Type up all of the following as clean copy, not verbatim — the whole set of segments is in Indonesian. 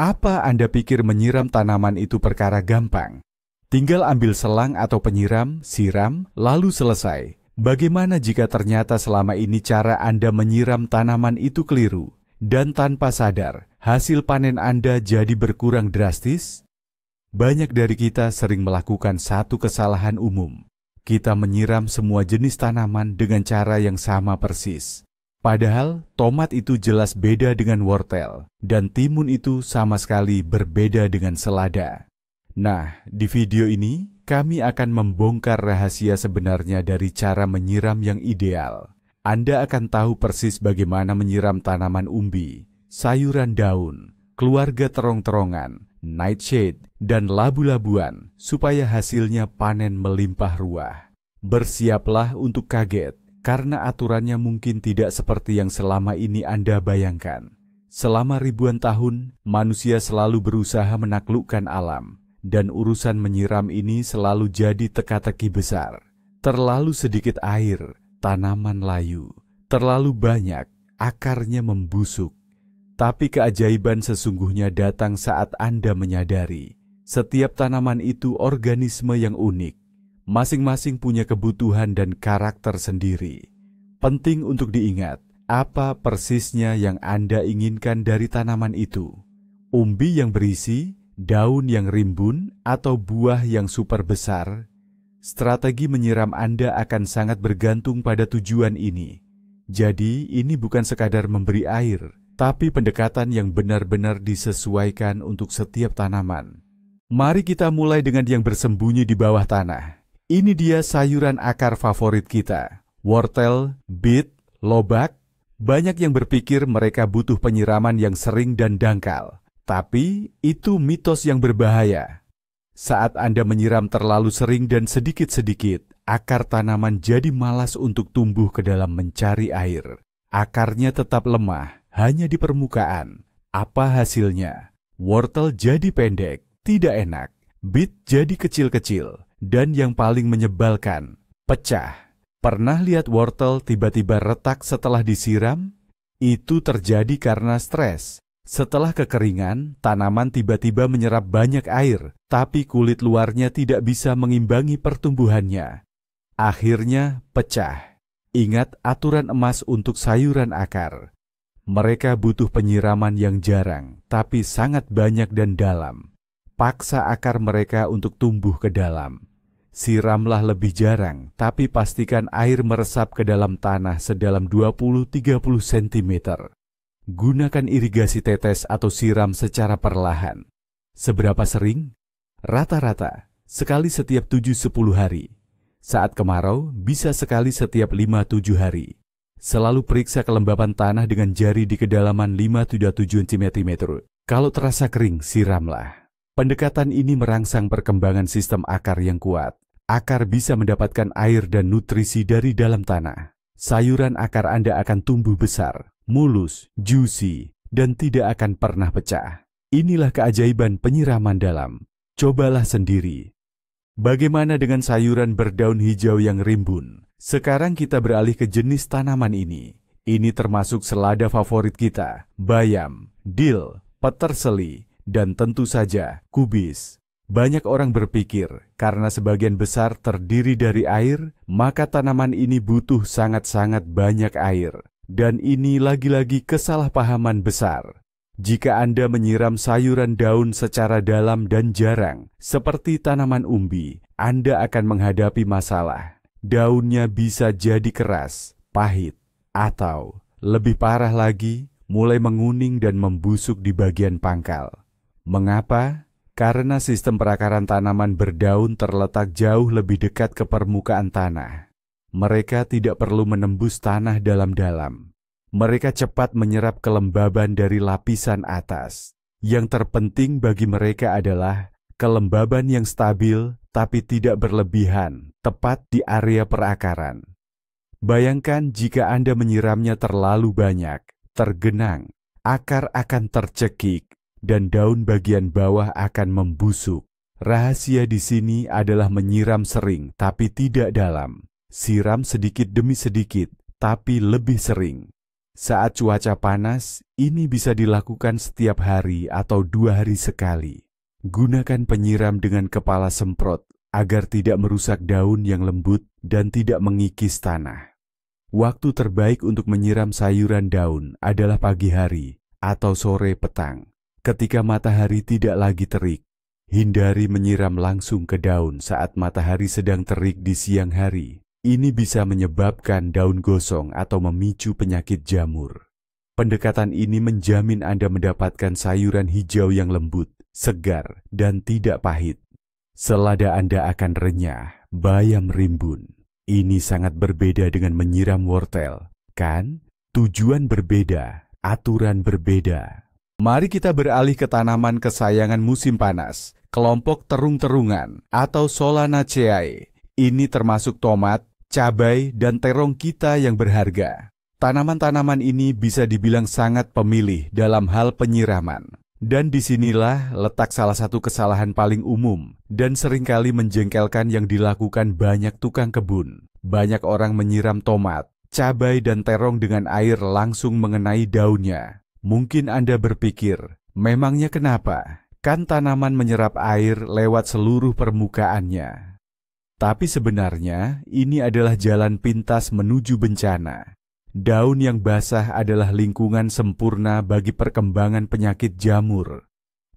Apa Anda pikir menyiram tanaman itu perkara gampang? Tinggal ambil selang atau penyiram, siram, lalu selesai. Bagaimana jika ternyata selama ini cara Anda menyiram tanaman itu keliru, dan tanpa sadar, hasil panen Anda jadi berkurang drastis? Banyak dari kita sering melakukan satu kesalahan umum. Kita menyiram semua jenis tanaman dengan cara yang sama persis. Padahal tomat itu jelas beda dengan wortel, dan timun itu sama sekali berbeda dengan selada. Nah, di video ini kami akan membongkar rahasia sebenarnya dari cara menyiram yang ideal. Anda akan tahu persis bagaimana menyiram tanaman umbi, sayuran daun, keluarga terong-terongan, nightshade, dan labu-labuan supaya hasilnya panen melimpah ruah. Bersiaplah untuk kaget, karena aturannya mungkin tidak seperti yang selama ini Anda bayangkan. Selama ribuan tahun, manusia selalu berusaha menaklukkan alam, dan urusan menyiram ini selalu jadi teka-teki besar. Terlalu sedikit air, tanaman layu. Terlalu banyak, akarnya membusuk. Tapi keajaiban sesungguhnya datang saat Anda menyadari, setiap tanaman itu organisme yang unik. Masing-masing punya kebutuhan dan karakter sendiri. Penting untuk diingat, apa persisnya yang Anda inginkan dari tanaman itu? Umbi yang berisi, daun yang rimbun, atau buah yang super besar? Strategi menyiram Anda akan sangat bergantung pada tujuan ini. Jadi, ini bukan sekadar memberi air, tapi pendekatan yang benar-benar disesuaikan untuk setiap tanaman. Mari kita mulai dengan yang bersembunyi di bawah tanah. Ini dia sayuran akar favorit kita, wortel, beet, lobak. Banyak yang berpikir mereka butuh penyiraman yang sering dan dangkal. Tapi itu mitos yang berbahaya. Saat Anda menyiram terlalu sering dan sedikit-sedikit, akar tanaman jadi malas untuk tumbuh ke dalam mencari air. Akarnya tetap lemah, hanya di permukaan. Apa hasilnya? Wortel jadi pendek, tidak enak. Beet jadi kecil-kecil. Dan yang paling menyebalkan, pecah. Pernah lihat wortel tiba-tiba retak setelah disiram? Itu terjadi karena stres. Setelah kekeringan, tanaman tiba-tiba menyerap banyak air, tapi kulit luarnya tidak bisa mengimbangi pertumbuhannya. Akhirnya pecah. Ingat aturan emas untuk sayuran akar. Mereka butuh penyiraman yang jarang, tapi sangat banyak dan dalam. Paksa akar mereka untuk tumbuh ke dalam. Siramlah lebih jarang, tapi pastikan air meresap ke dalam tanah sedalam 20-30 cm. Gunakan irigasi tetes atau siram secara perlahan. Seberapa sering? Rata-rata, sekali setiap 7-10 hari. Saat kemarau, bisa sekali setiap 5-7 hari. Selalu periksa kelembapan tanah dengan jari di kedalaman 5-7 cm. Kalau terasa kering, siramlah. Pendekatan ini merangsang perkembangan sistem akar yang kuat. Akar bisa mendapatkan air dan nutrisi dari dalam tanah. Sayuran akar Anda akan tumbuh besar, mulus, juicy, dan tidak akan pernah pecah. Inilah keajaiban penyiraman dalam. Cobalah sendiri. Bagaimana dengan sayuran berdaun hijau yang rimbun? Sekarang kita beralih ke jenis tanaman ini. Ini termasuk selada favorit kita, bayam, dill, peterseli, dan tentu saja kubis. Banyak orang berpikir, karena sebagian besar terdiri dari air, maka tanaman ini butuh sangat-sangat banyak air. Dan ini lagi-lagi kesalahpahaman besar. Jika Anda menyiram sayuran daun secara dalam dan jarang, seperti tanaman umbi, Anda akan menghadapi masalah. Daunnya bisa jadi keras, pahit, atau lebih parah lagi, mulai menguning dan membusuk di bagian pangkal. Mengapa? Karena sistem perakaran tanaman berdaun terletak jauh lebih dekat ke permukaan tanah. Mereka tidak perlu menembus tanah dalam-dalam. Mereka cepat menyerap kelembaban dari lapisan atas. Yang terpenting bagi mereka adalah kelembaban yang stabil tapi tidak berlebihan, tepat di area perakaran. Bayangkan jika Anda menyiramnya terlalu banyak, tergenang, akar akan tercekik, dan daun bagian bawah akan membusuk. Rahasia di sini adalah menyiram sering tapi tidak dalam. Siram sedikit demi sedikit, tapi lebih sering. Saat cuaca panas, ini bisa dilakukan setiap hari atau 2 hari sekali. Gunakan penyiram dengan kepala semprot agar tidak merusak daun yang lembut dan tidak mengikis tanah. Waktu terbaik untuk menyiram sayuran daun adalah pagi hari atau sore petang, ketika matahari tidak lagi terik. Hindari menyiram langsung ke daun saat matahari sedang terik di siang hari. Ini bisa menyebabkan daun gosong atau memicu penyakit jamur. Pendekatan ini menjamin Anda mendapatkan sayuran hijau yang lembut, segar, dan tidak pahit. Selada Anda akan renyah, bayam rimbun. Ini sangat berbeda dengan menyiram wortel, kan? Tujuan berbeda, aturan berbeda. Mari kita beralih ke tanaman kesayangan musim panas, kelompok terung-terungan atau Solanaceae. Ini termasuk tomat, cabai, dan terong kita yang berharga. Tanaman-tanaman ini bisa dibilang sangat pemilih dalam hal penyiraman. Dan disinilah letak salah satu kesalahan paling umum dan seringkali menjengkelkan yang dilakukan banyak tukang kebun. Banyak orang menyiram tomat, cabai, dan terong dengan air langsung mengenai daunnya. Mungkin Anda berpikir, memangnya kenapa? Kan tanaman menyerap air lewat seluruh permukaannya. Tapi sebenarnya ini adalah jalan pintas menuju bencana. Daun yang basah adalah lingkungan sempurna bagi perkembangan penyakit jamur.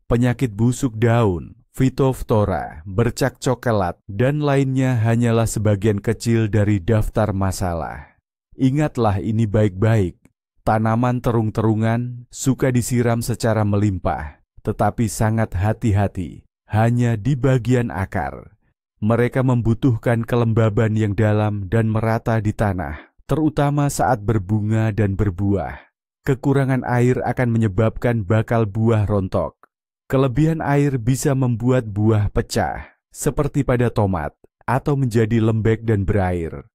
Penyakit busuk daun, Phytophthora, bercak coklat, dan lainnya hanyalah sebagian kecil dari daftar masalah. Ingatlah ini baik-baik. Tanaman terung-terungan suka disiram secara melimpah, tetapi sangat hati-hati, hanya di bagian akar. Mereka membutuhkan kelembaban yang dalam dan merata di tanah, terutama saat berbunga dan berbuah. Kekurangan air akan menyebabkan bakal buah rontok. Kelebihan air bisa membuat buah pecah, seperti pada tomat, atau menjadi lembek dan berair.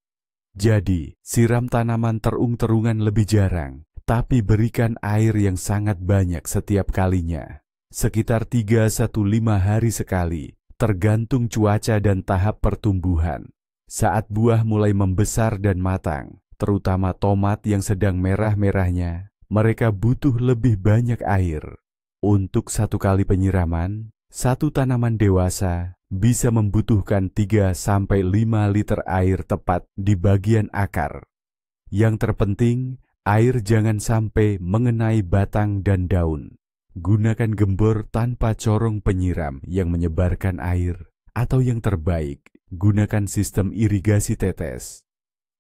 Jadi, siram tanaman terung-terungan lebih jarang, tapi berikan air yang sangat banyak setiap kalinya. Sekitar 3-5 hari sekali. Tergantung cuaca dan tahap pertumbuhan. Saat buah mulai membesar dan matang, terutama tomat yang sedang merah-merahnya, mereka butuh lebih banyak air. Untuk 1 kali penyiraman, 1 tanaman dewasa bisa membutuhkan 3-5 liter air tepat di bagian akar. Yang terpenting, air jangan sampai mengenai batang dan daun. Gunakan gembor tanpa corong penyiram yang menyebarkan air, atau yang terbaik, gunakan sistem irigasi tetes.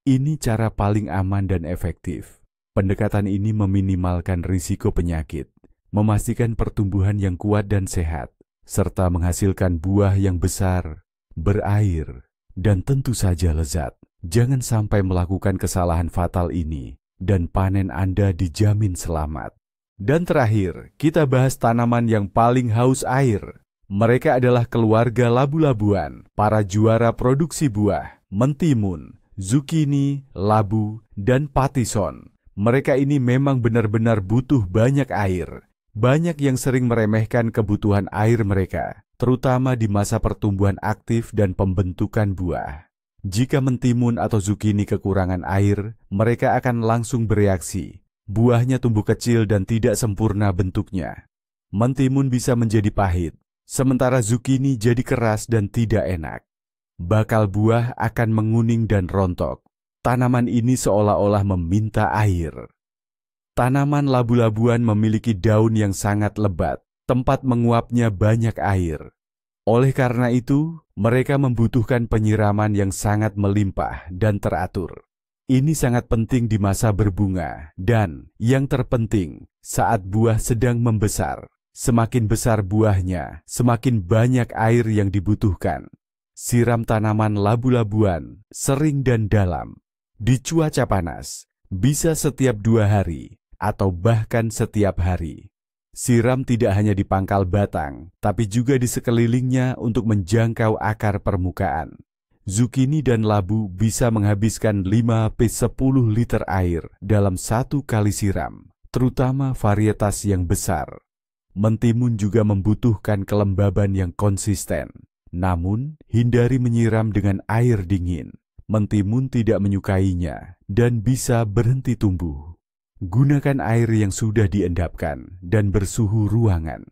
Ini cara paling aman dan efektif. Pendekatan ini meminimalkan risiko penyakit, memastikan pertumbuhan yang kuat dan sehat, serta menghasilkan buah yang besar, berair, dan tentu saja lezat. Jangan sampai melakukan kesalahan fatal ini, dan panen Anda dijamin selamat. Dan terakhir, kita bahas tanaman yang paling haus air. Mereka adalah keluarga labu-labuan, para juara produksi buah, mentimun, zukini, labu, dan patison. Mereka ini memang benar-benar butuh banyak air. Banyak yang sering meremehkan kebutuhan air mereka, terutama di masa pertumbuhan aktif dan pembentukan buah. Jika mentimun atau zukini kekurangan air, mereka akan langsung bereaksi. Buahnya tumbuh kecil dan tidak sempurna bentuknya. Mentimun bisa menjadi pahit, sementara zukini jadi keras dan tidak enak. Bakal buah akan menguning dan rontok. Tanaman ini seolah-olah meminta air. Tanaman labu-labuan memiliki daun yang sangat lebat, tempat menguapnya banyak air. Oleh karena itu, mereka membutuhkan penyiraman yang sangat melimpah dan teratur. Ini sangat penting di masa berbunga, dan yang terpenting saat buah sedang membesar. Semakin besar buahnya, semakin banyak air yang dibutuhkan. Siram tanaman labu-labuan sering dan dalam. Di cuaca panas, bisa setiap 2 hari, atau bahkan setiap hari. Siram tidak hanya di pangkal batang, tapi juga di sekelilingnya untuk menjangkau akar permukaan. Zukini dan labu bisa menghabiskan 5-10 liter air dalam 1 kali siram, terutama varietas yang besar. Mentimun juga membutuhkan kelembaban yang konsisten. Namun, hindari menyiram dengan air dingin. Mentimun tidak menyukainya dan bisa berhenti tumbuh. Gunakan air yang sudah diendapkan dan bersuhu ruangan.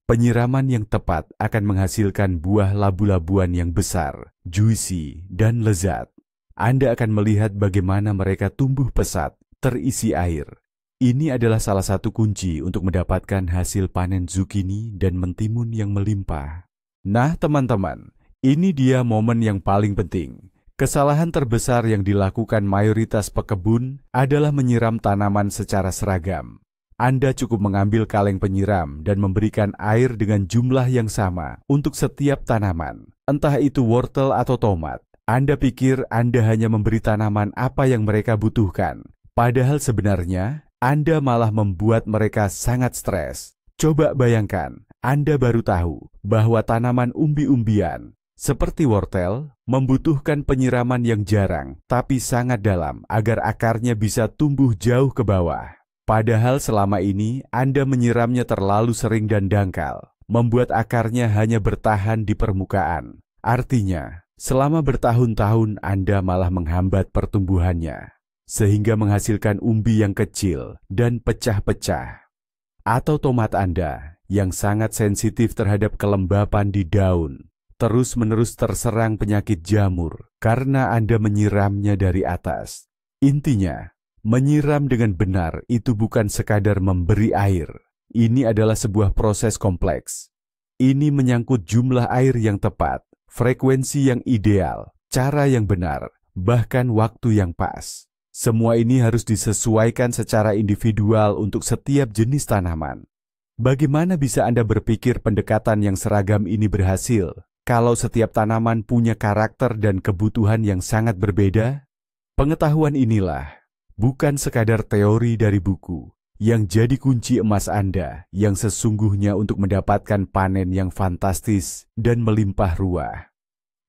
Penyiraman yang tepat akan menghasilkan buah labu-labuan yang besar, juicy, dan lezat. Anda akan melihat bagaimana mereka tumbuh pesat, terisi air. Ini adalah salah satu kunci untuk mendapatkan hasil panen zukini dan mentimun yang melimpah. Nah, teman-teman, ini dia momen yang paling penting. Kesalahan terbesar yang dilakukan mayoritas pekebun adalah menyiram tanaman secara seragam. Anda cukup mengambil kaleng penyiram dan memberikan air dengan jumlah yang sama untuk setiap tanaman, entah itu wortel atau tomat. Anda pikir Anda hanya memberi tanaman apa yang mereka butuhkan, padahal sebenarnya Anda malah membuat mereka sangat stres. Coba bayangkan, Anda baru tahu bahwa tanaman umbi-umbian seperti wortel membutuhkan penyiraman yang jarang tapi sangat dalam agar akarnya bisa tumbuh jauh ke bawah. Padahal selama ini Anda menyiramnya terlalu sering dan dangkal, membuat akarnya hanya bertahan di permukaan. Artinya, selama bertahun-tahun Anda malah menghambat pertumbuhannya, sehingga menghasilkan umbi yang kecil dan pecah-pecah. Atau tomat Anda yang sangat sensitif terhadap kelembapan di daun, terus-menerus terserang penyakit jamur karena Anda menyiramnya dari atas. Intinya, menyiram dengan benar itu bukan sekadar memberi air. Ini adalah sebuah proses kompleks. Ini menyangkut jumlah air yang tepat, frekuensi yang ideal, cara yang benar, bahkan waktu yang pas. Semua ini harus disesuaikan secara individual untuk setiap jenis tanaman. Bagaimana bisa Anda berpikir pendekatan yang seragam ini berhasil kalau setiap tanaman punya karakter dan kebutuhan yang sangat berbeda? Pengetahuan inilah bukan sekadar teori dari buku yang jadi kunci emas Anda yang sesungguhnya untuk mendapatkan panen yang fantastis dan melimpah ruah.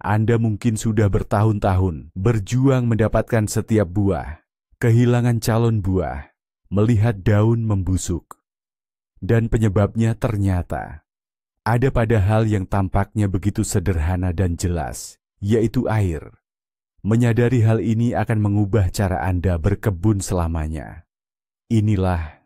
Anda mungkin sudah bertahun-tahun berjuang mendapatkan setiap buah, kehilangan calon buah, melihat daun membusuk. Dan penyebabnya ternyata ada pada hal yang tampaknya begitu sederhana dan jelas, yaitu air. Menyadari hal ini akan mengubah cara Anda berkebun selamanya. Inilah,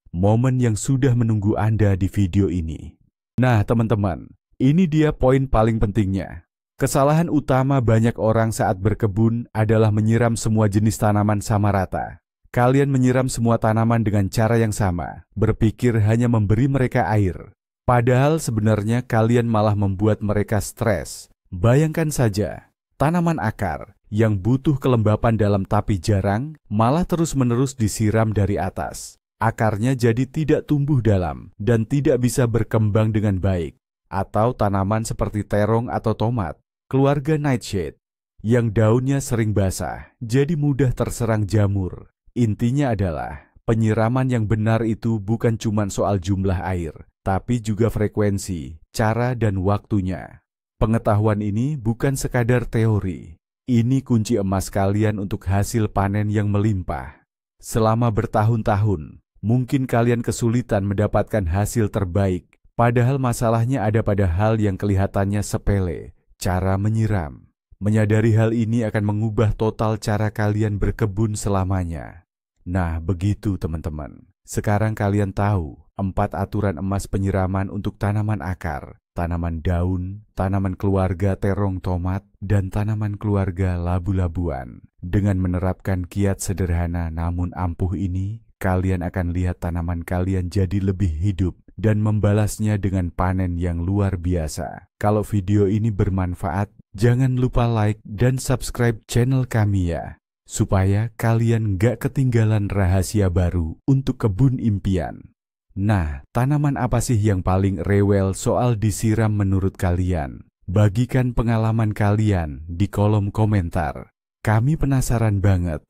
momen yang sudah menunggu Anda di video ini. Nah, teman-teman, ini dia poin paling pentingnya. Kesalahan utama banyak orang saat berkebun adalah menyiram semua jenis tanaman sama rata. Kalian menyiram semua tanaman dengan cara yang sama, berpikir hanya memberi mereka air. Padahal sebenarnya kalian malah membuat mereka stres. Bayangkan saja, tanaman akar yang butuh kelembapan dalam tapi jarang, malah terus-menerus disiram dari atas. Akarnya jadi tidak tumbuh dalam dan tidak bisa berkembang dengan baik. Atau tanaman seperti terong atau tomat, keluarga nightshade, yang daunnya sering basah, jadi mudah terserang jamur. Intinya adalah, penyiraman yang benar itu bukan cuma soal jumlah air, tapi juga frekuensi, cara dan waktunya. Pengetahuan ini bukan sekadar teori. Ini kunci emas kalian untuk hasil panen yang melimpah. Selama bertahun-tahun, mungkin kalian kesulitan mendapatkan hasil terbaik, padahal masalahnya ada pada hal yang kelihatannya sepele, cara menyiram. Menyadari hal ini akan mengubah total cara kalian berkebun selamanya. Nah, begitu teman-teman. Sekarang kalian tahu 4 aturan emas penyiraman untuk tanaman akar, tanaman daun, tanaman keluarga terong tomat, dan tanaman keluarga labu-labuan. Dengan menerapkan kiat sederhana namun ampuh ini, kalian akan lihat tanaman kalian jadi lebih hidup dan membalasnya dengan panen yang luar biasa. Kalau video ini bermanfaat, jangan lupa like dan subscribe channel kami ya, supaya kalian nggak ketinggalan rahasia baru untuk kebun impian. Nah, tanaman apa sih yang paling rewel soal disiram menurut kalian? Bagikan pengalaman kalian di kolom komentar. Kami penasaran banget